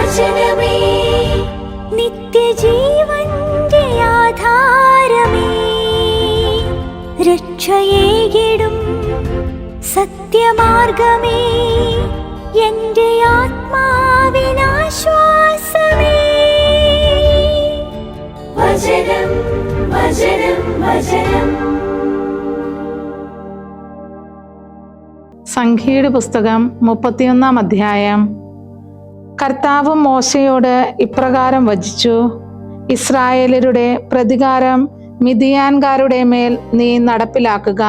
വചനമേ നിത്യജീവന്റെ ആധാരമേ, രക്ഷയേകിടും സത്യമാർഗമേ, എന്റെ ആത്മാവിനാശ്വാസമേ. വചനം വചനം വചനം. സംഖ്യയുടെ പുസ്തകം 31-ാം അധ്യായം. കർത്താവ് മോശയോട് ഇപ്രകാരം വചിച്ചു: ഇസ്രായേലരുടെ പ്രതികാരം മിദ്യാൻകാരുടെ മേൽ നീ നടപ്പിലാക്കുക.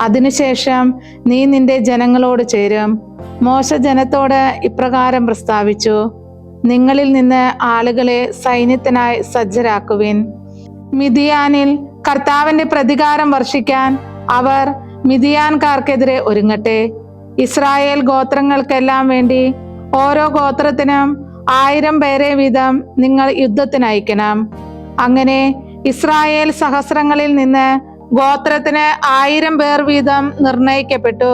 അതിനുശേഷം നീ നിന്റെ ജനങ്ങളോട് ചേരും. മോശ ജനത്തോട് ഇപ്രകാരം പ്രസ്താവിച്ചു: നിങ്ങളിൽ നിന്ന് ആളുകളെ സൈന്യത്തിനായി സജ്ജരാക്കുവിൻ. മിദ്യാനിൽ കർത്താവിന്റെ പ്രതികാരം വർഷിക്കാൻ അവർ മിദ്യാൻകാർക്കെതിരെ ഒരുങ്ങട്ടെ. ഇസ്രായേൽ ഗോത്രങ്ങൾക്കെല്ലാം വേണ്ടി ഓരോ ഗോത്രത്തിനും 1000 പേരെ വീതം നിങ്ങൾ യുദ്ധത്തിനയക്കണം. അങ്ങനെ ഇസ്രായേൽ സഹസ്രങ്ങളിൽ നിന്ന് ഗോത്രത്തിന് 1000 പേർ വീതം നിർണയിക്കപ്പെട്ടു.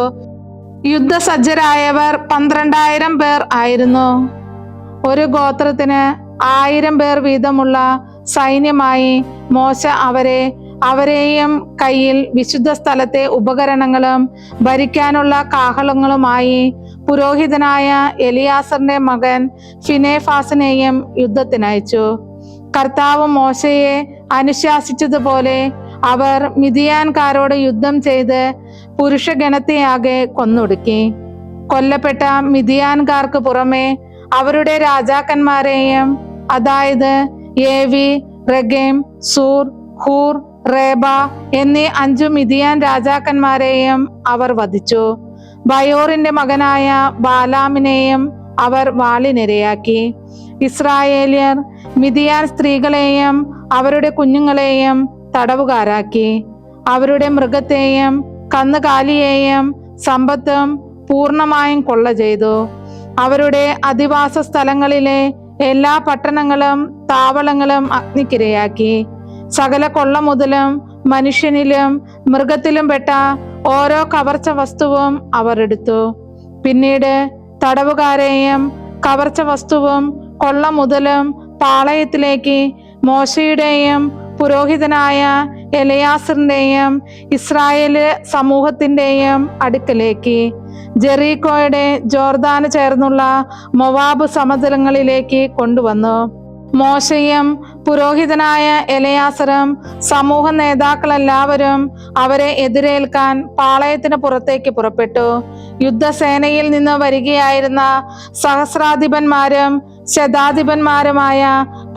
യുദ്ധസജ്ജരായവർ 12,000 പേർ ആയിരുന്നു. ഒരു ഗോത്രത്തിന് 1000 പേർ വീതമുള്ള സൈന്യമായി മോശ അവരെയും കയ്യിൽ വിശുദ്ധ സ്ഥലത്തെ ഉപകരണങ്ങളും ഭരിക്കാനുള്ള കാഹളങ്ങളുമായി പുരോഹിതനായ എലിയാസറിന്റെ മകൻ ഫിനെഹാസിനെയും യുദ്ധത്തിനയച്ചു. കർത്താവ് മോശയെ അനുശാസിച്ചതുപോലെ അവർ മിദ്യാൻകാരോട് യുദ്ധം ചെയ്ത് പുരുഷഗണത്തെയാകെ കൊന്നൊടുക്കി. കൊല്ലപ്പെട്ട മിദ്യാൻകാർക്ക് പുറമെ അവരുടെ രാജാക്കന്മാരെയും, അതായത് ഏവി, റെഗേം, സൂർ, ഹൂർ, റേബ എന്നീ 5 മിദ്യാൻ രാജാക്കന്മാരെയും അവർ വധിച്ചു. ബയോറിന്റെ മകനായ ബാലാമിനെയും അവർ വാളിനിരയാക്കി. ഇസ്രായേലിയർ മിദ്യാൻ സ്ത്രീകളെയും അവരുടെ കുഞ്ഞുങ്ങളെയും തടവുകാരാക്കി. അവരുടെ മൃഗത്തെയും കന്നുകാലിയെയും സമ്പത്തും പൂർണ്ണമായും കൊള്ള ചെയ്തു. അവരുടെ അധിവാസ സ്ഥലങ്ങളിലെ എല്ലാ പട്ടണങ്ങളും താവളങ്ങളും അഗ്നിക്കിരയാക്കി. സകല കൊള്ള മുതലും മനുഷ്യനിലും മൃഗത്തിലും പെട്ട ഓരോ കവർച്ച വസ്തുവും അവർ എടുത്തു. പിന്നീട് തടവുകാരെയും കവർച്ച വസ്തുവും കൊള്ള മുതലും പാളയത്തിലേക്ക് മോശയുടെയും പുരോഹിതനായ എലയാസറിന്റെയും ഇസ്രായേല് സമൂഹത്തിന്റെയും അടുക്കലേക്ക്, ജെറീക്കോയുടെ ജോർദാന് ചേർന്നുള്ള മൊവാബ് സമതലങ്ങളിലേക്ക് കൊണ്ടുവന്നു. മോശയും പുരോഹിതനായ എലയാസറും സമൂഹ നേതാക്കളെല്ലാവരും അവരെ എതിരേൽക്കാൻ പാളയത്തിന് പുറത്തേക്ക് പുറപ്പെട്ടു. യുദ്ധസേനയിൽ നിന്ന് വരികയായിരുന്ന സഹസ്രാധിപന്മാരും ശതാധിപന്മാരുമായ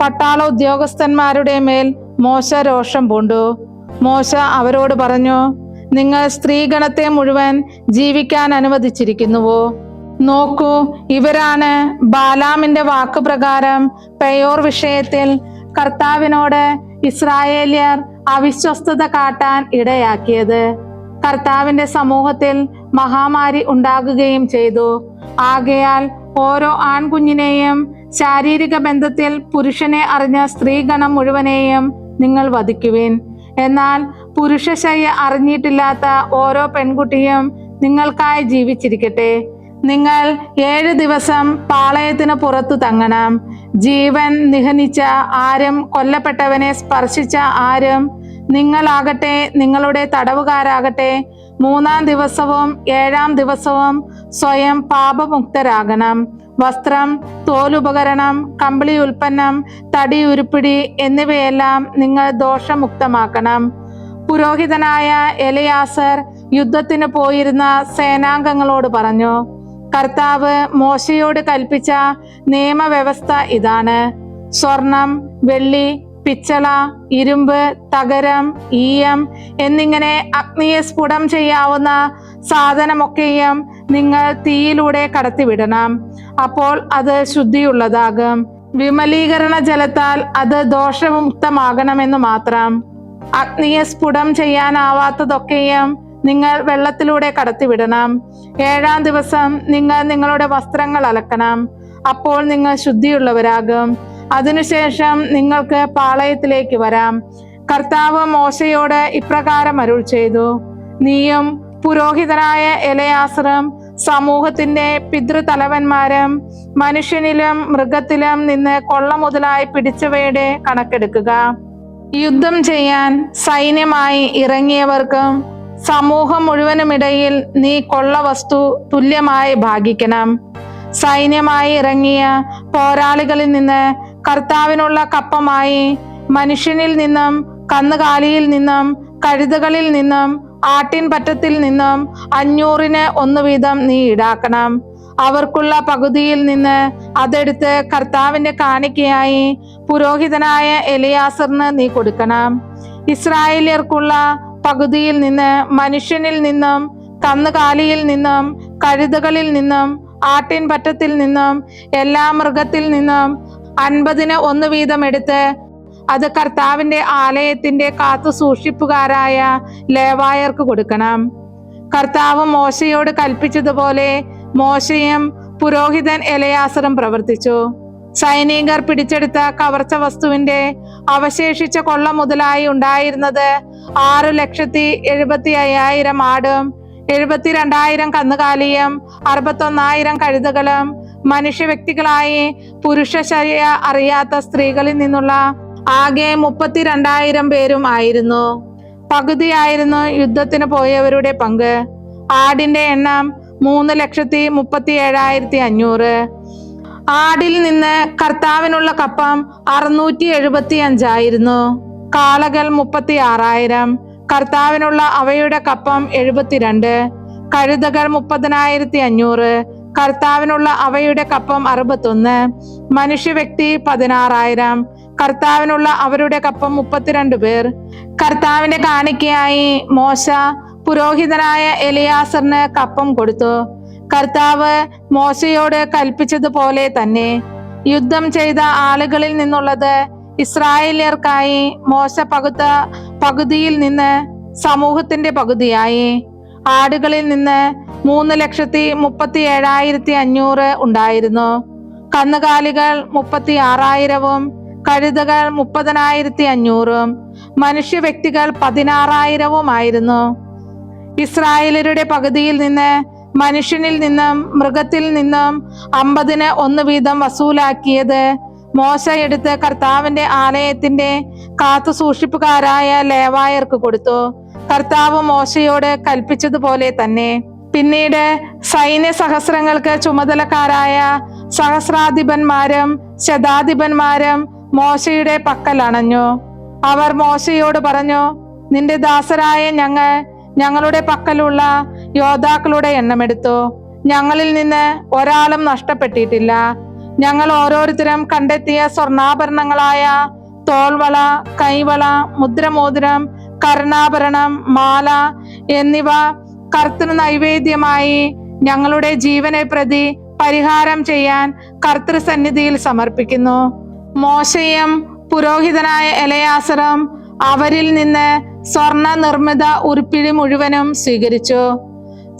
പട്ടാള ഉദ്യോഗസ്ഥന്മാരുടെ മേൽ മോശ രോഷം പൂണ്ടു. മോശ അവരോട് പറഞ്ഞു: നിങ്ങൾ സ്ത്രീഗണത്തെ മുഴുവൻ ജീവിക്കാൻ അനുവദിച്ചിരിക്കുന്നുവോ? നോക്കൂ, ഇവരാണ് ബാലാമിന്റെ വാക്കുപ്രകാരം പെയോർ വിഷയത്തിൽ കർത്താവിനോട് ഇസ്രായേലിയർ അവിശ്വസ്തത കാട്ടാൻ ഇടയാക്കിയത്. കർത്താവിന്റെ സമൂഹത്തിൽ മഹാമാരി ഉണ്ടാകുകയും ചെയ്തു. ആകയാൽ ഓരോ ആൺകുഞ്ഞിനെയും ശാരീരിക ബന്ധത്തിൽ പുരുഷനെ അറിഞ്ഞ സ്ത്രീഗണം മുഴുവനെയും നിങ്ങൾ വധിക്കുവിൻ. എന്നാൽ പുരുഷശയ്യ അറിഞ്ഞിട്ടില്ലാത്ത ഓരോ പെൺകുട്ടിയും നിങ്ങൾക്കായി ജീവിച്ചിരിക്കട്ടെ. നിങ്ങൾ 7 ദിവസം പാളയത്തിന് പുറത്തു തങ്ങണം. ജീവൻ നിഹനിച്ച ആരും, കൊല്ലപ്പെട്ടവനെ സ്പർശിച്ച ആരും, നിങ്ങളാകട്ടെ നിങ്ങളുടെ തടവുകാരാകട്ടെ, 3-ാം ദിവസവും 7-ാം ദിവസവും സ്വയം പാപമുക്തരാകണം. വസ്ത്രം, തോലുപകരണം, കമ്പിളി ഉൽപ്പന്നം, തടി ഉരുപ്പിടി എന്നിവയെല്ലാം നിങ്ങൾ ദോഷമുക്തമാക്കണം. പുരോഹിതനായ എലയാസർ യുദ്ധത്തിന് പോയിരുന്ന സേനാംഗങ്ങളോട് പറഞ്ഞു: കർത്താവ് മോശയോട് കൽപ്പിച്ച നിയമവ്യവസ്ഥ ഇതാണ്: സ്വർണം, വെള്ളി, പിച്ചള, ഇരുമ്പ്, തകരം, ഈയം എന്നിങ്ങനെ അഗ്നിയെ സ്ഫുടം ചെയ്യാവുന്ന സാധനമൊക്കെയും നിങ്ങൾ തീയിലൂടെ കടത്തിവിടണം. അപ്പോൾ അത് ശുദ്ധിയുള്ളതാകും. വിമലീകരണ ജലത്താൽ അത് ദോഷമുക്തമാകണമെന്ന് മാത്രം. അഗ്നിയെ സ്ഫുടം ചെയ്യാനാവാത്തതൊക്കെയും നിങ്ങൾ വെള്ളത്തിലൂടെ കടത്തിവിടണം. 7-ാം ദിവസം നിങ്ങൾ നിങ്ങളുടെ വസ്ത്രങ്ങൾ അലക്കണം. അപ്പോൾ നിങ്ങൾ ശുദ്ധിയുള്ളവരാകും. അതിനുശേഷം നിങ്ങൾക്ക് പാളയത്തിലേക്ക് വരാം. കർത്താവ് മോശയോട് ഇപ്രകാരം അരുൾ ചെയ്തു: നീയും പുരോഹിതനായ എലയാസറും സമൂഹത്തിന്റെ പിതൃതലവന്മാരും മനുഷ്യനിലും മൃഗത്തിലും നിന്ന് കൊള്ള മുതലായി പിടിച്ചവയുടെ കണക്കെടുക്കുക. യുദ്ധം ചെയ്യാൻ സൈന്യമായി ഇറങ്ങിയവർക്കും സമൂഹം മുഴുവനുമിടയിൽ നീ കൊള്ള വസ്തു തുല്യമായി ഭാഗിക്കണം. സൈന്യമായി ഇറങ്ങിയ പോരാളികളിൽ നിന്ന് കർത്താവിനുള്ള കപ്പമായി മനുഷ്യനിൽ നിന്നും കന്നുകാലിയിൽ നിന്നും കഴുതകളിൽ നിന്നും ആട്ടിൻപറ്റത്തിൽ നിന്നും 500 1 വീതം നീ ഈടാക്കണം. അവർക്കുള്ള പകുതിയിൽ നിന്ന് അതെടുത്ത് കർത്താവിന്റെ കാണിക്കയായി പുരോഹിതനായ എലിയാസറിന് നീ കൊടുക്കണം. ഇസ്രായേല്യർക്കുള്ള പകുതിയിൽ നിന്ന് മനുഷ്യനിൽ നിന്നും കന്നുകാലിയിൽ നിന്നും കഴുതകളിൽ നിന്നും ആട്ടിൻപറ്റത്തിൽ നിന്നും എല്ലാ മൃഗത്തിൽ നിന്നും 50 1 വീതം എടുത്ത് അത് കർത്താവിന്റെ ആലയത്തിന്റെ കാത്തു സൂക്ഷിപ്പുകാരായ ലേവായർക്ക് കൊടുക്കണം. കർത്താവ് മോശയോട് കൽപ്പിച്ചതുപോലെ മോശയും പുരോഹിതൻ എലയാസറും പ്രവർത്തിച്ചു. സൈനികർ പിടിച്ചെടുത്ത കവർച്ച വസ്തുവിന്റെ അവശേഷിച്ച കൊള്ള മുതലായി ഉണ്ടായിരുന്നത് 6,75,000 ആടും 72,000 കന്നുകാലിയും 61,000 കഴുതകളും മനുഷ്യ വ്യക്തികളായി പുരുഷ ശരീര അറിയാത്ത സ്ത്രീകളിൽ നിന്നുള്ള ആകെ 32,000 പേരും ആയിരുന്നു. പകുതിയായിരുന്നു യുദ്ധത്തിന് പോയവരുടെ പങ്ക്. ആടിന്റെ എണ്ണം 3,37,500. ആടിൽ നിന്ന് കർത്താവിനുള്ള കപ്പം 675 ആയിരുന്നു. കാളകൾ 36,000. കർത്താവിനുള്ള അവയുടെ കപ്പം 72. കഴുതകൾ 30,500. കർത്താവിനുള്ള അവയുടെ കപ്പം 61. മനുഷ്യ വ്യക്തി 16,000. കർത്താവിനുള്ള അവരുടെ കപ്പം 32 പേർ. കർത്താവിന്റെ കാണിക്കയായി മോശ പുരോഹിതനായ എലിയാസറിന് കപ്പം കൊടുത്തു. കർത്താവ് മോശയോട് കൽപ്പിച്ചതുപോലെ തന്നെ യുദ്ധം ചെയ്ത ആളുകളിൽ നിന്നുള്ളത് ഇസ്രായേല്യർക്കായി മോശ പകുത്ത പകുതിയിൽ നിന്ന് സമൂഹത്തിന്റെ പകുതിയായി. ആടുകളിൽ നിന്ന് 3,37,500 ഉണ്ടായിരുന്നു. കന്നുകാലികൾ 36,000-ഉം കഴുതകൾ 30,500-ഉം മനുഷ്യ വ്യക്തികൾ 16,000-ഉം ആയിരുന്നു. ഇസ്രായേലരുടെ പകുതിയിൽ നിന്ന് മനുഷ്യനിൽ നിന്നും മൃഗത്തിൽ നിന്നും 50 1 വീതം വസൂലാക്കിയത് മോശ എടുത്ത് കർത്താവിന്റെ ആലയത്തിന്റെ കാത്തു സൂക്ഷിപ്പുകാരായ ലേവായർക്ക് കൊടുത്തു. കർത്താവ് മോശയോട് കൽപ്പിച്ചതുപോലെ തന്നെ. പിന്നീട് സൈന്യ സഹസ്രങ്ങൾക്ക് ചുമതലക്കാരായ സഹസ്രാധിപന്മാരും ശതാധിപന്മാരും മോശയുടെ പക്കൽ അണഞ്ഞു. അവർ മോശയോട് പറഞ്ഞു, നിന്റെ ദാസരായ ഞങ്ങളുടെ പക്കലുള്ള യോദ്ധാക്കളുടെ എണ്ണമെടുത്തു. ഞങ്ങളിൽ നിന്ന് ഒരാളും നഷ്ടപ്പെട്ടിട്ടില്ല. ഞങ്ങൾ ഓരോരുത്തരും കണ്ടെത്തിയ സ്വർണ്ണാഭരണങ്ങളായ തോൾവള, കൈവള, മുദ്രമോതിരം, കർണാഭരണം, മാല എന്നിവ കർത്തൃ നൈവേദ്യമായി ഞങ്ങളുടെ ജീവനെ പ്രതി പരിഹാരം ചെയ്യാൻ കർത്തൃസന്നിധിയിൽ സമർപ്പിക്കുന്നു. മോശയും പുരോഹിതനായ എലയാസറും അവരിൽ നിന്ന് സ്വർണ്ണ നിർമ്മിത ഉരുപ്പിഴി മുഴുവനും സ്വീകരിച്ചു.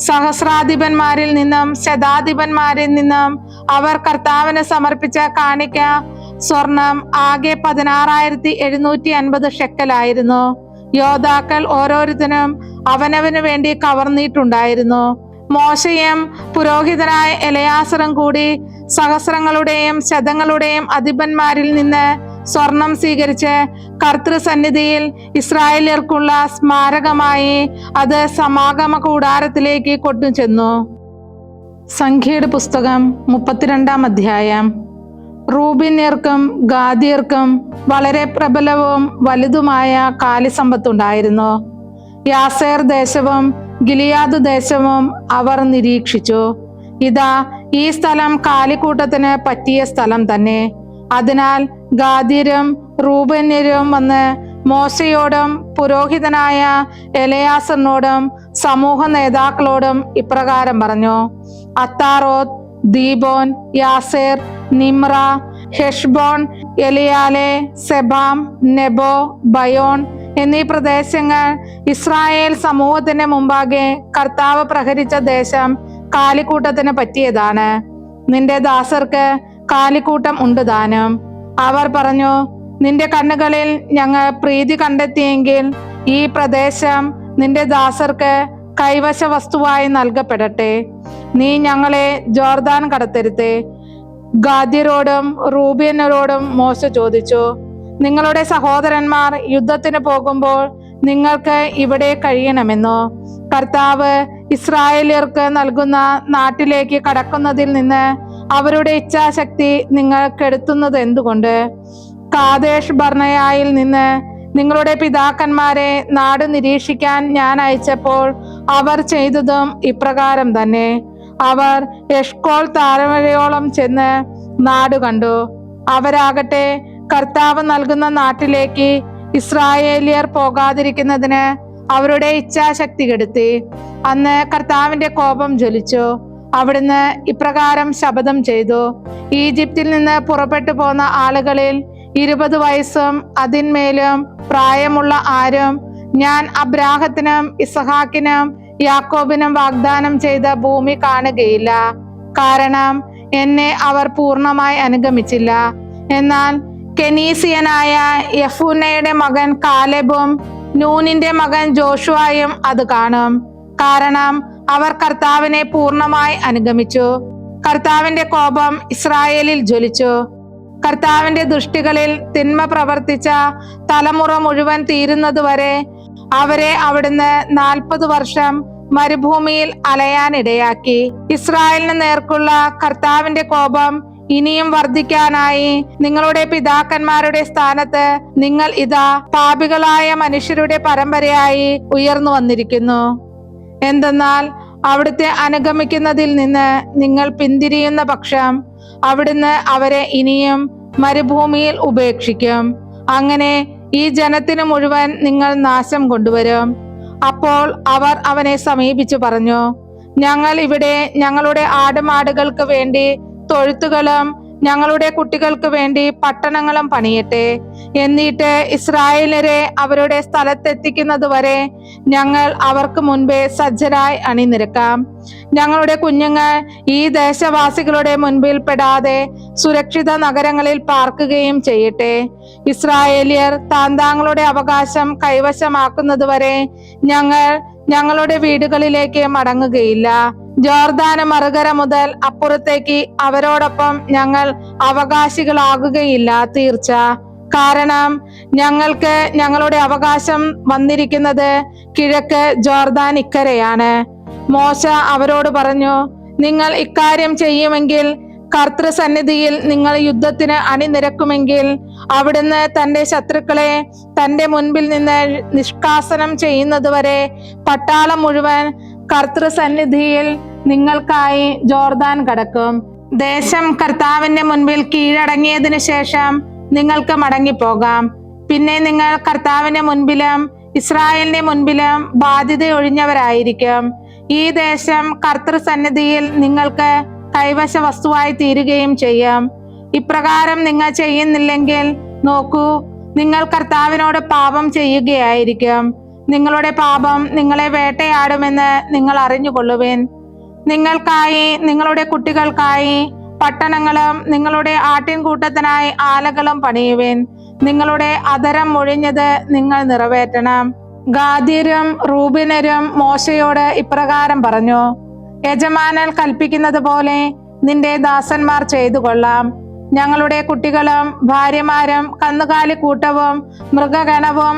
സഹസ്രാധിപന്മാരിൽ നിന്നും ശതാധിപന്മാരിൽ നിന്നും അവർ കർത്താവിന് സമർപ്പിച്ച കാണിക്ക സ്വർണം ആകെ 16,750 ഷെക്കലായിരുന്നു. യോദ്ധാക്കൾ ഓരോരുത്തരും അവനവന് വേണ്ടി കവർന്നിട്ടുണ്ടായിരുന്നു. മോശയും പുരോഹിതനായ എലയാസറും കൂടി സഹസ്രങ്ങളുടെയും ശതങ്ങളുടെയും അധിപന്മാരിൽ നിന്ന് സ്വർണം സ്വീകരിച്ച് കർത്തൃസന്നിധിയിൽ ഇസ്രായേല്യർക്കുള്ള സ്മാരകമായി അത് സമാഗമ കൂടാരത്തിലേക്ക് കൊണ്ടുചെന്നു. സംഖ്യയുടെ പുസ്തകം 32-ാം അധ്യായം. റൂബിന്യർക്കും ഗാദിയർക്കും വളരെ പ്രബലവും വലുതുമായ കാലിസമ്പത്തുണ്ടായിരുന്നു. യാസേർ ദേശവും ഗിലിയാദ് ദേശവും അവർ നിരീക്ഷിച്ചു. ഇതാ, ഈ സ്ഥലം കാലിക്കൂട്ടത്തിന് പറ്റിയ സ്ഥലം തന്നെ. അതിനാൽ ഗാദ്യരും റൂബന്യരും വന്ന് മോശയോടും പുരോഹിതനായ എലയാസറിനോടും സമൂഹ നേതാക്കളോടും ഇപ്രകാരം പറഞ്ഞു: Ataroth, Dibon, Jazer, Nimrah, Heshbon, എലിയാലെ, സെബാം, Nebo, Bayern എന്നീ പ്രദേശങ്ങൾ ഇസ്രായേൽ സമൂഹത്തിന് മുമ്പാകെ കർത്താവ് പ്രഹരിച്ച ദേശം കാലിക്കൂട്ടത്തിന് പറ്റിയതാണ്. നിന്റെ ദാസർക്ക് കാലിക്കൂട്ടം ഉണ്ട് താനും. അവർ പറഞ്ഞു, നിന്റെ കണ്ണുകളിൽ ഞങ്ങൾ പ്രീതി കണ്ടെത്തിയെങ്കിൽ ഈ പ്രദേശം നിന്റെ ദാസർക്ക് കൈവശ വസ്തുവായി നൽകപ്പെടട്ടെ. നീ ഞങ്ങളെ ജോർദാൻ കടത്തരുതേ. ഗാദ്യരോടും റൂബേന്യരോടും മോശ ചോദിച്ചു, നിങ്ങളുടെ സഹോദരന്മാർ യുദ്ധത്തിന് പോകുമ്പോൾ നിങ്ങൾക്ക് ഇവിടെ കഴിയണമെന്നോ? കർത്താവ് ഇസ്രായേലിയർക്ക് നൽകുന്ന നാട്ടിലേക്ക് കടക്കുന്നതിൽ നിന്ന് അവരുടെ ഇച്ഛാശക്തി നിങ്ങൾ കെടുത്തുന്നത് എന്തുകൊണ്ട്? കാദേശ് ബർണയായിൽ നിന്ന് നിങ്ങളുടെ പിതാക്കന്മാരെ നാട് നിരീക്ഷിക്കാൻ ഞാൻ അയച്ചപ്പോൾ അവർ ചെയ്തതും ഇപ്രകാരം തന്നെ. അവർ എഷ്കോൾ താഴ്വരയോളം ചെന്ന് നാട് കണ്ടു. അവരാകട്ടെ കർത്താവ് നൽകുന്ന നാട്ടിലേക്ക് ഇസ്രായേലിയർ പോകാതിരിക്കുന്നതിന് അവരുടെ ഇച്ഛാശക്തി കെടുത്തി. അന്ന് കർത്താവിന്റെ കോപം ജ്വലിച്ചു. അവിടുന്ന് ഇപ്രകാരം ശപഥം ചെയ്തു, ഈജിപ്തിൽ നിന്ന് പുറപ്പെട്ടു പോന്ന ആളുകളിൽ 20 വയസ്സും അതിന്മേലും പ്രായമുള്ള ആരും ഞാൻ അബ്രാഹത്തിനും ഇസഹാക്കിനും യാക്കോബിനും വാഗ്ദാനം ചെയ്ത ഭൂമി കാണുകയില്ല. കാരണം എന്നെ അവർ പൂർണ്ണമായി അനുഗമിച്ചില്ല. എന്നാൽ കെനീസിയനായ യെഫുന്നയുടെ മകൻ കാലെബും നൂനിന്റെ മകൻ ജോഷുവായും അത് കാണും. കാരണം അവർ കർത്താവിനെ പൂർണ്ണമായി അനുഗമിച്ചു. കർത്താവിന്റെ കോപം ഇസ്രായേലിൽ ജ്വലിച്ചു. കർത്താവിന്റെ ദൃഷ്ടികളിൽ തിന്മ പ്രവർത്തിച്ച തലമുറ മുഴുവൻ തീരുന്നതുവരെ അവരെ അവിടുന്ന് 40 വർഷം മരുഭൂമിയിൽ അലയാനിടയാക്കി. ഇസ്രായേലിന് നേർക്കുള്ള കർത്താവിന്റെ കോപം ഇനിയും വർദ്ധിക്കാനായി നിങ്ങളുടെ പിതാക്കന്മാരുടെ സ്ഥാനത്ത് നിങ്ങൾ ഇതാ പാപികളായ മനുഷ്യരുടെ പരമ്പരയായി ഉയർന്നു വന്നിരിക്കുന്നു. എന്തെന്നാൽ അവിടുത്തെ അനുഗമിക്കുന്നതിൽ നിന്ന് നിങ്ങൾ പിന്തിരിയുന്ന പക്ഷം അവിടുന്ന് അവരെ ഇനിയും മരുഭൂമിയിൽ ഉപേക്ഷിക്കും. അങ്ങനെ ഈ ജനത്തിന് മുഴുവൻ നിങ്ങൾ നാശം കൊണ്ടുവരും. അപ്പോൾ അവർ അവനെ സമീപിച്ചു പറഞ്ഞു, ഞങ്ങൾ ഇവിടെ ഞങ്ങളുടെ ആടുമാടുകൾക്ക് വേണ്ടി തൊഴുത്തുകളും ഞങ്ങളുടെ കുട്ടികൾക്ക് വേണ്ടി പട്ടണങ്ങളും പണിയട്ടെ. എന്നിട്ട് ഇസ്രായേലരെ അവരുടെ സ്ഥലത്തെത്തിക്കുന്നത് വരെ ഞങ്ങൾ അവർക്ക് മുൻപേ സജ്ജരായി അണിനിരക്കാം. ഞങ്ങളുടെ കുഞ്ഞുങ്ങൾ ഈ ദേശവാസികളുടെ മുൻപിൽ പെടാതെ സുരക്ഷിത നഗരങ്ങളിൽ പാർക്കുകയും ചെയ്യട്ടെ. ഇസ്രായേലിയർ താന്താങ്ങളുടെ അവകാശം കൈവശമാക്കുന്നത് വരെ ഞങ്ങൾ ഞങ്ങളുടെ വീടുകളിലേക്ക് മടങ്ങുകയില്ല. ജോർദാന് മറുകര മുതൽ അപ്പുറത്തേക്ക് അവരോടൊപ്പം ഞങ്ങൾ അവകാശികളാകുകയില്ല, തീർച്ച. കാരണം ഞങ്ങൾക്ക് ഞങ്ങളുടെ അവകാശം വന്നിരിക്കുന്നത് കിഴക്ക് ജോർദാൻ ഇക്കരെയാണ്. മോശ അവരോട് പറഞ്ഞു, നിങ്ങൾ ഇക്കാര്യം ചെയ്യുമെങ്കിൽ, കർത്തൃസന്നിധിയിൽ നിങ്ങൾ യുദ്ധത്തിന് അണിനിരക്കുമെങ്കിൽ, അവിടുന്ന് തന്റെ ശത്രുക്കളെ തന്റെ മുൻപിൽ നിന്ന് നിഷ്കാസനം ചെയ്യുന്നതുവരെ പട്ടാളം മുഴുവൻ കർത്തൃസന്നിധിയിൽ നിങ്ങൾക്കായി ജോർദാൻ കടക്കും. ദേശം കർത്താവിന്റെ മുൻപിൽ കീഴടങ്ങിയതിനു ശേഷം നിങ്ങൾക്ക് മടങ്ങിപ്പോകാം. പിന്നെ നിങ്ങൾ കർത്താവിന്റെ മുൻപിലും ഇസ്രായേലിന്റെ മുൻപിലും ബാധ്യത ഒഴിഞ്ഞവരായിരിക്കും. ഈ ദേശം കർത്തൃസന്നിധിയിൽ നിങ്ങൾക്ക് കൈവശ വസ്തുവായി തീരുകയും ചെയ്യും. ഇപ്രകാരം നിങ്ങൾ ചെയ്യുന്നില്ലെങ്കിൽ നോക്കൂ, നിങ്ങൾ കർത്താവിനോട് പാപം ചെയ്യുകയായിരിക്കും. നിങ്ങളുടെ പാപം നിങ്ങളെ വേട്ടയാടുമെന്ന് നിങ്ങൾ അറിഞ്ഞുകൊള്ളുവിൻ. നിങ്ങൾക്കായി നിങ്ങളുടെ കുട്ടികൾക്കായി പട്ടണങ്ങളും നിങ്ങളുടെ ആട്ടിൻകൂട്ടത്തിനായി ആലകളും പണിയുവിൻ. നിങ്ങളുടെ അധരം ഒഴിഞ്ഞത് നിങ്ങൾ നിറവേറ്റണം. ഗാദ്യരും റൂബിനരും മോശയോട് ഇപ്രകാരം പറഞ്ഞു, യജമാനൻ കൽപ്പിക്കുന്നത് പോലെ നിന്റെ ദാസന്മാർ ചെയ്തു കൊള്ളാം. ഞങ്ങളുടെ കുട്ടികളും ഭാര്യമാരും കന്നുകാലി കൂട്ടവും മൃഗഗണവും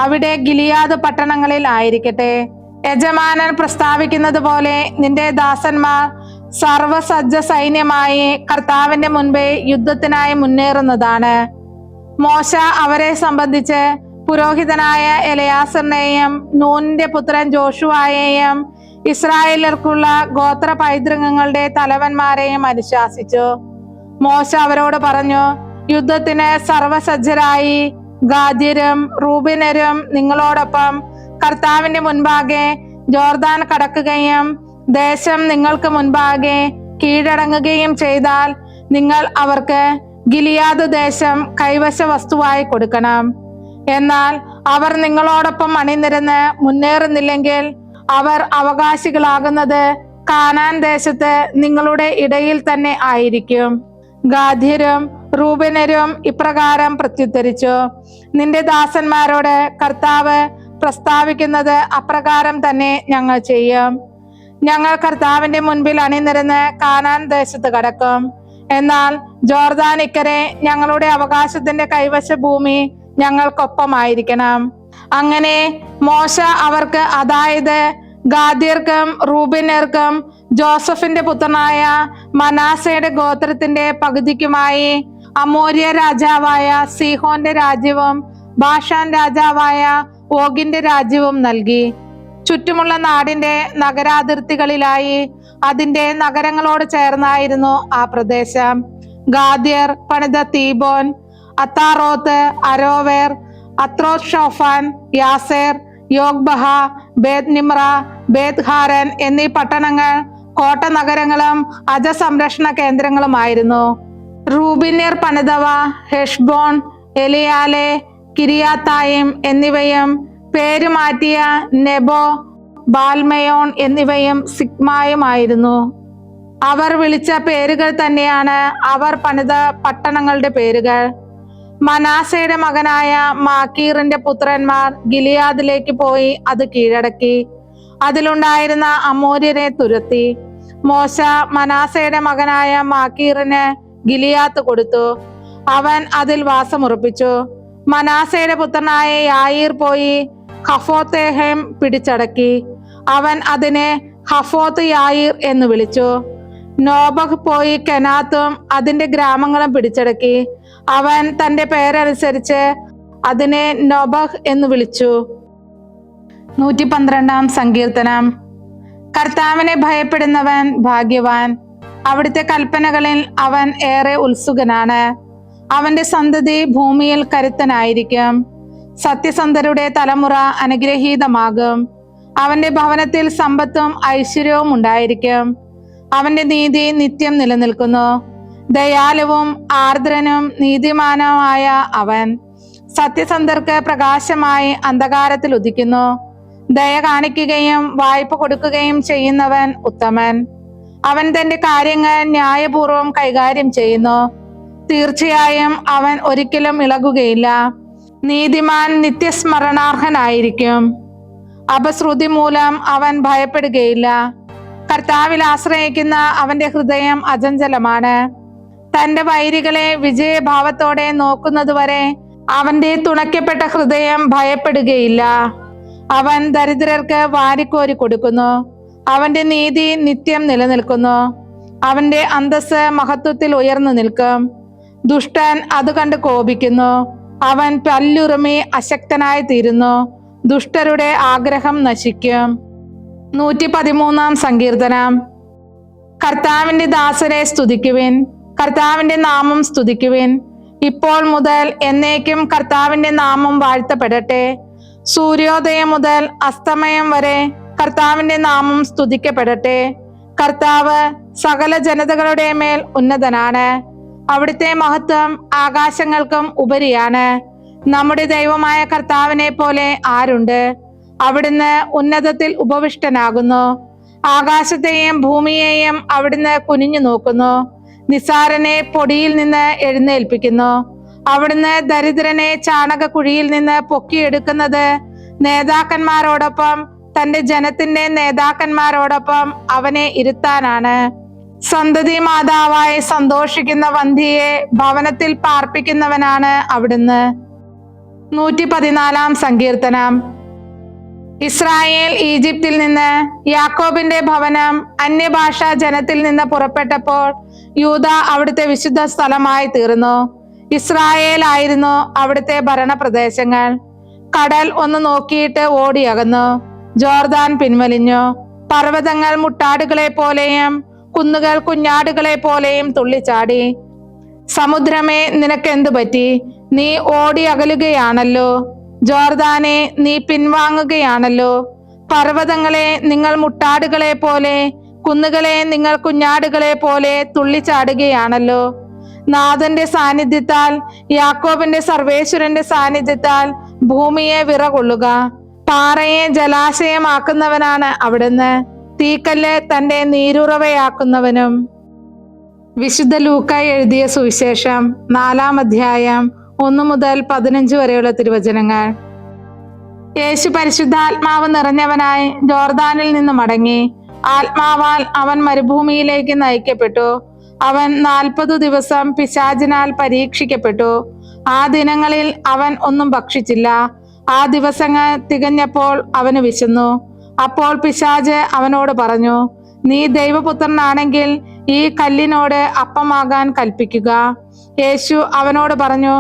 അവിടെ ഗിലിയാദ് പട്ടണങ്ങളിൽ ആയിരിക്കട്ടെ. യജമാനൻ പ്രസ്താവിക്കുന്നത് പോലെ നിന്റെ ദാസന്മാർ സർവസജ്ജ സൈന്യമായി കർത്താവിന്റെ മുൻപേ യുദ്ധത്തിനായി മുന്നേറുന്നതാണ്. മോശ അവരെ സംബന്ധിച്ച് പുരോഹിതനായ എലയാസറിനെയും നൂനിന്റെ പുത്രൻ ജോഷുവായെയും ഇസ്രായേലർക്കുള്ള ഗോത്ര പൈതൃകങ്ങളുടെ തലവന്മാരെയും അനുശാസിച്ചു. മോശ അവരോട് പറഞ്ഞു, യുദ്ധത്തിന് സർവസജ്ജരായി ഗാദ്യരും റൂബിനരും നിങ്ങളോടൊപ്പം കർത്താവിന്റെ മുൻപാകെ ജോർദാൻ കടക്കുകയും ദേശം നിങ്ങൾക്ക് മുൻപാകെ കീഴടങ്ങുകയും ചെയ്താൽ നിങ്ങൾ അവർക്ക് ഗിലിയാദ് ദേശം കൈവശ വസ്തുവായി കൊടുക്കണം. എന്നാൽ അവർ നിങ്ങളോടൊപ്പം അണിനിരന്ന് മുന്നേറുന്നില്ലെങ്കിൽ അവർ അവകാശികളാകുന്നത് കാനാൻ ദേശത്ത് നിങ്ങളുടെ ഇടയിൽ തന്നെ ആയിരിക്കും. ഗാദ്യരും റൂബനരും ഇപ്രകാരം പ്രത്യുത്തരിച്ചു, നിന്റെ ദാസന്മാരോട് കർത്താവ് പ്രസ്താവിക്കുന്നത് അപ്രകാരം തന്നെ ഞങ്ങൾ ചെയ്യും. ഞങ്ങൾ കർത്താവിന്റെ മുൻപിൽ അണിനിരന്ന് കാനാൻ ദേശത്ത് കടക്കും. എന്നാൽ ജോർദാൻ ഇക്കരെ ഞങ്ങളുടെ അവകാശത്തിന്റെ കൈവശ ഭൂമി ഞങ്ങൾക്കൊപ്പമായിരിക്കണം. അങ്ങനെ മോശ അവർക്ക്, അതായത് ഗാദ്യർക്കും റൂബന്യർക്കും ജോസഫിന്റെ പുത്രനായ മനാസയുടെ ഗോത്രത്തിന്റെ പകുതിക്കുമായി അമോര്യ രാജാവായ സീഹോന്റെ രാജ്യവും ബാഷാൻ രാജാവായ ഓഗിന്റെ രാജ്യവും നൽകി. ചുറ്റുമുള്ള നാടിന്റെ നഗരാതിർത്തികളിലായി അതിന്റെ നഗരങ്ങളോട് ചേർന്നായിരുന്നു ആ പ്രദേശം. ഗാദ്യർ പണിത തീബോൻ, Ataroth, Aroer, അത്രോത് ഷോഫാൻ, Jazer, യോഗ്ബഹ, ബേത് Nimrah, ബേത് Haran എന്നീ പട്ടണങ്ങൾ കോട്ട നഗരങ്ങളും അജസംരക്ഷണ കേന്ദ്രങ്ങളുമായിരുന്നു. റൂബിന്യർ പണിതവ ഹെഷ്ബോൺ, എലിയാലെ, കിരിയാത്തായിം എന്നിവയും പേരുമാറ്റിയ നെബോ, ബാൽമയോൺ എന്നിവയും സിഗ്മായുമായിരുന്നു. അവർ വിളിച്ച പേരുകൾ തന്നെയാണ് അവർ പണിത പട്ടണങ്ങളുടെ പേരുകൾ. മനാസയുടെ മകനായ മാക്കീറിന്റെ പുത്രന്മാർ ഗിലിയാദിലേക്ക് പോയി അത് കീഴടക്കി. അതിലുണ്ടായിരുന്ന അമോര്യരെ തുരത്തി. മോശ മനാസയുടെ മകനായ മാക്കീറിന് ഗിലിയാത്ത് കൊടുത്തു. അവൻ അതിൽ വാസമുറപ്പിച്ചു. മനാസയുടെ പുത്രനായ യായീർ പോയി ഹഫോത്തേഹേം പിടിച്ചടക്കി. അവൻ അതിനെ ഹഫോത്ത് യായീർ എന്ന് വിളിച്ചു. നോബഹ് പോയി കെനാത്തും അതിന്റെ ഗ്രാമങ്ങളും പിടിച്ചടക്കി. അവൻ തന്റെ പേരനുസരിച്ച് അതിനെ നോബഹ് എന്ന് വിളിച്ചു. 112 സങ്കീർത്തനം. കർത്താവിനെ ഭയപ്പെടുന്നവൻ ഭാഗ്യവാൻ. അവിടുത്തെ കൽപ്പനകളിൽ അവൻ ഏറെ ഉത്സുകനാണ്. അവന്റെ സന്തതി ഭൂമിയിൽ കരുത്തനായിരിക്കും. സത്യസന്ധരുടെ തലമുറ അനുഗ്രഹീതമാകും. അവന്റെ ഭവനത്തിൽ സമ്പത്തും ഐശ്വര്യവും ഉണ്ടായിരിക്കും. അവന്റെ നീതി നിത്യം നിലനിൽക്കുന്നു. ദയാലുവും ആർദ്രനും നീതിമാനുമായ അവൻ സത്യസന്ധർക്ക് പ്രകാശമായി അന്ധകാരത്തിൽ ഉദിക്കുന്നു. ദയ കാണിക്കുകയും വായ്പ കൊടുക്കുകയും ചെയ്യുന്നവൻ ഉത്തമൻ. അവൻ തന്റെ കാര്യങ്ങൾ ന്യായപൂർവം കൈകാര്യം ചെയ്യുന്നു. തീർച്ചയായും അവൻ ഒരിക്കലും ഇളകുകയില്ല. നീതിമാൻ നിത്യസ്മരണാർഹനായിരിക്കും. അപശ്രുതി മൂലം അവൻ ഭയപ്പെടുകയില്ല. കർത്താവിൽ ആശ്രയിക്കുന്ന അവന്റെ ഹൃദയം അചഞ്ചലമാണ്. തന്റെ വൈരികളെ വിജയഭാവത്തോടെ നോക്കുന്നതുവരെ അവന്റെ തുണയ്ക്കപ്പെട്ട ഹൃദയം ഭയപ്പെടുകയില്ല. അവൻ ദരിദ്രർക്ക് വാരിക്കോരി കൊടുക്കുന്നു. അവന്റെ നീതി നിത്യം നിലനിൽക്കുന്നു. അവന്റെ അന്തസ്സ് മഹത്വത്തിൽ ഉയർന്നു നിൽക്കും. ദുഷ്ടൻ അത് കണ്ട് കോപിക്കുന്നു. അവൻ പല്ലുറുമി അശക്തനായി തീരുന്നു. ദുഷ്ടരുടെ ആഗ്രഹം നശിക്കും. 113 സങ്കീർത്തനം. കർത്താവിന്റെ ദാസരെ സ്തുതിക്കുവിൻ. കർത്താവിന്റെ നാമം സ്തുതിക്കുവിൻ. ഇപ്പോൾ മുതൽ എന്നേക്കും കർത്താവിന്റെ നാമം വാഴ്ത്തപ്പെടട്ടെ. സൂര്യോദയം മുതൽ അസ്തമയം വരെ കർത്താവിന്റെ നാമം സ്തുതിക്കപ്പെടട്ടെ. കർത്താവ് സകല ജനതകളുടെ മേൽ ഉന്നതനാണ്. അവിടുത്തെ മഹത്വം ആകാശങ്ങൾക്കും ഉപരിയാണ്. നമ്മുടെ ദൈവമായ കർത്താവിനെ പോലെ ആരുണ്ട്? അവിടുന്ന് ഉന്നതത്തിൽ ഉപവിഷ്ടനാകുന്നു. ആകാശത്തെയും ഭൂമിയെയും അവിടുന്ന് കുനിഞ്ഞു നോക്കുന്നു. നിസാരനെ പൊടിയിൽ നിന്ന് എഴുന്നേൽപ്പിക്കുന്നു. അവിടുന്ന് ദരിദ്രനെ ചാണകക്കുഴിയിൽ നിന്ന് പൊക്കിയെടുക്കുന്നത് നേതാക്കന്മാരോടൊപ്പം, തന്റെ ജനത്തിന്റെ നേതാക്കന്മാരോടൊപ്പം അവനെ ഇരുത്താനാണ്. സന്തതി മാതാവായി സന്തോഷിക്കുന്ന വന്ധ്യയെ ഭവനത്തിൽ പാർപ്പിക്കുന്നവനാണ് അവിടുന്ന്. 114 സങ്കീർത്തനം. ഇസ്രായേൽ ഈജിപ്തിൽ നിന്ന്, യാക്കോബിന്റെ ഭവനം അന്യഭാഷാ ജനത്തിൽ നിന്ന് പുറപ്പെട്ടപ്പോൾ യൂദ അവിടുത്തെ വിശുദ്ധ സ്ഥലമായി തീർന്നു. ഇസ്രായേൽ ആയിരുന്നു അവിടുത്തെ ഭരണപ്രദേശങ്ങൾ. കടൽ ഒന്ന് നോക്കിയിട്ട് ഓടിയകന്നു. ജോർദാൻ പിൻവലിഞ്ഞു. പർവ്വതങ്ങൾ മുട്ടാടുകളെ പോലെയും കുന്നുകൾ കുഞ്ഞാടുകളെ പോലെയും തുള്ളിച്ചാടി. സമുദ്രമേ, നിനക്കെന്തു പറ്റി? നീ ഓടി അകലുകയാണല്ലോ. ജോർദാനെ, നീ പിൻവാങ്ങുകയാണല്ലോ. പർവ്വതങ്ങളെ, നിങ്ങൾ മുട്ടാടുകളെ പോലെ, കുന്നുകളെ, നിങ്ങൾ കുഞ്ഞാടുകളെ പോലെ തുള്ളിച്ചാടുകയാണല്ലോ. നാഥന്റെ സാന്നിധ്യത്താൽ, യാക്കോബിന്റെ സർവേശ്വരന്റെ സാന്നിധ്യത്താൽ ഭൂമിയെ വിറകൊള്ളുക. പാറയെ ജലാശയമാക്കുന്നവനാണ് അവിടുന്ന്. തീക്കല്ല് തന്റെ നീരുറവയാക്കുന്നവനും. വിശുദ്ധ ലൂക്ക എഴുതിയ സുവിശേഷം 4-ാം അധ്യായം 1 മുതൽ 15 വരെയുള്ള തിരുവചനങ്ങൾ. യേശു പരിശുദ്ധാത്മാവ് നിറഞ്ഞവനായി ജോർദാനിൽ നിന്ന് മടങ്ങി. ആത്മാവാൽ അവൻ മരുഭൂമിയിലേക്ക് നയിക്കപ്പെട്ടു. അവൻ 40 ദിവസം പിശാചിനാൽ പരീക്ഷിക്കപ്പെട്ടു. ആ ദിനങ്ങളിൽ അവൻ ഒന്നും ഭക്ഷിച്ചില്ല. ആ ദിവസങ്ങൾ തികഞ്ഞപ്പോൾ അവന് വിശന്നു. അപ്പോൾ പിശാച് അവനോട് പറഞ്ഞു, നീ ദൈവപുത്രനാണെങ്കിൽ ഈ കല്ലിനോട് അപ്പമാകാൻ കൽപ്പിക്കുക. യേശു അവനോട് പറഞ്ഞു,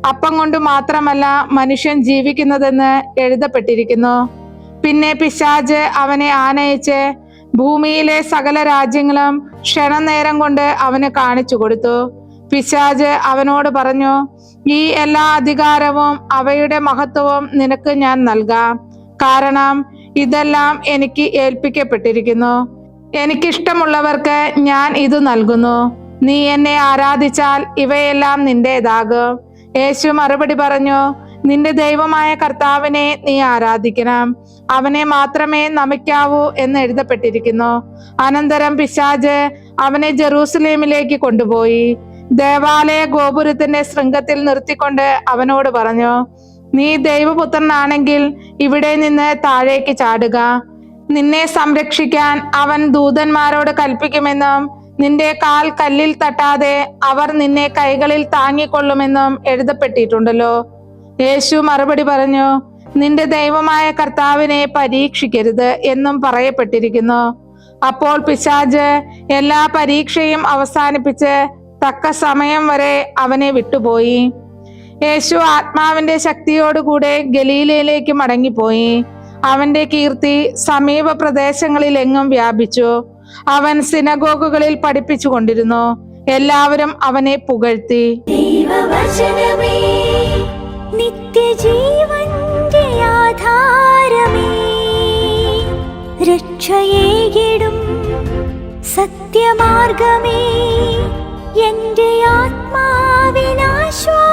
അപ്പം കൊണ്ട് മാത്രമല്ല മനുഷ്യൻ ജീവിക്കുന്നതെന്ന് എഴുതപ്പെട്ടിരിക്കുന്നു. പിന്നെ പിശാച് അവനെ ആനയിച്ച് ഭൂമിയിലെ സകല രാജ്യങ്ങളും ക്ഷണനേരം കൊണ്ട് അവന് കാണിച്ചു കൊടുത്തു. പിശാച് അവനോട് പറഞ്ഞു, ഈ എല്ലാ അധികാരവും അവയുടെ മഹത്വവും നിനക്ക് ഞാൻ നൽകാം. കാരണം ഇതെല്ലാം എനിക്ക് ഏൽപ്പിക്കപ്പെട്ടിരിക്കുന്നു. എനിക്കിഷ്ടമുള്ളവർക്ക് ഞാൻ ഇത് നൽകുന്നു. നീ എന്നെ ആരാധിച്ചാൽ ഇവയെല്ലാം നിന്റേതാകും. യേശു മറുപടി പറഞ്ഞു, നിന്റെ ദൈവമായ കർത്താവിനെ നീ ആരാധിക്കണം. അവനെ മാത്രമേ നമിക്കാവൂ എന്ന് എഴുതപ്പെട്ടിരിക്കുന്നു. അനന്തരം പിശാച് അവനെ ജെറൂസലേമിലേക്ക് കൊണ്ടുപോയി ദേവാലയ ഗോപുരത്തിന്റെ ശൃംഗത്തിൽ നിർത്തിക്കൊണ്ട് അവനോട് പറഞ്ഞു, നീ ദൈവപുത്രനാണെങ്കിൽ ഇവിടെ നിന്ന് താഴേക്ക് ചാടുക. നിന്നെ സംരക്ഷിക്കാൻ അവൻ ദൂതന്മാരോട് കൽപ്പിക്കുമെന്നും നിന്റെ കാൽ കല്ലിൽ തട്ടാതെ അവർ നിന്നെ കൈകളിൽ താങ്ങിക്കൊള്ളുമെന്നും എഴുതപ്പെട്ടിട്ടുണ്ടല്ലോ. യേശു മറുപടി പറഞ്ഞു, നിന്റെ ദൈവമായ കർത്താവിനെ പരീക്ഷിക്കരുത് എന്നും പറയപ്പെട്ടിരിക്കുന്നു. അപ്പോൾ പിശാച് എല്ലാ പരീക്ഷയും അവസാനിപ്പിച്ച് തക്ക സമയം വരെ അവനെ വിട്ടുപോയി. യേശു ആത്മാവിന്റെ ശക്തിയോടുകൂടെ ഗലീലയിലേക്ക് മടങ്ങിപ്പോയി. അവന്റെ കീർത്തി സമീപ പ്രദേശങ്ങളിലെങ്ങും വ്യാപിച്ചു. അവൻ സിനഗോഗുകളിൽ പഠിപ്പിച്ചു കൊണ്ടിരുന്നു. എല്ലാവരും അവനെ പുകഴ്ത്തി. ദൈവവചനമേ, നിത്യജീവന്റെ ആധാരമേ, രക്ഷയേകിടും സത്യമാർഗമേ, എന്റെ ആത്മാവിനാശ്വാസം.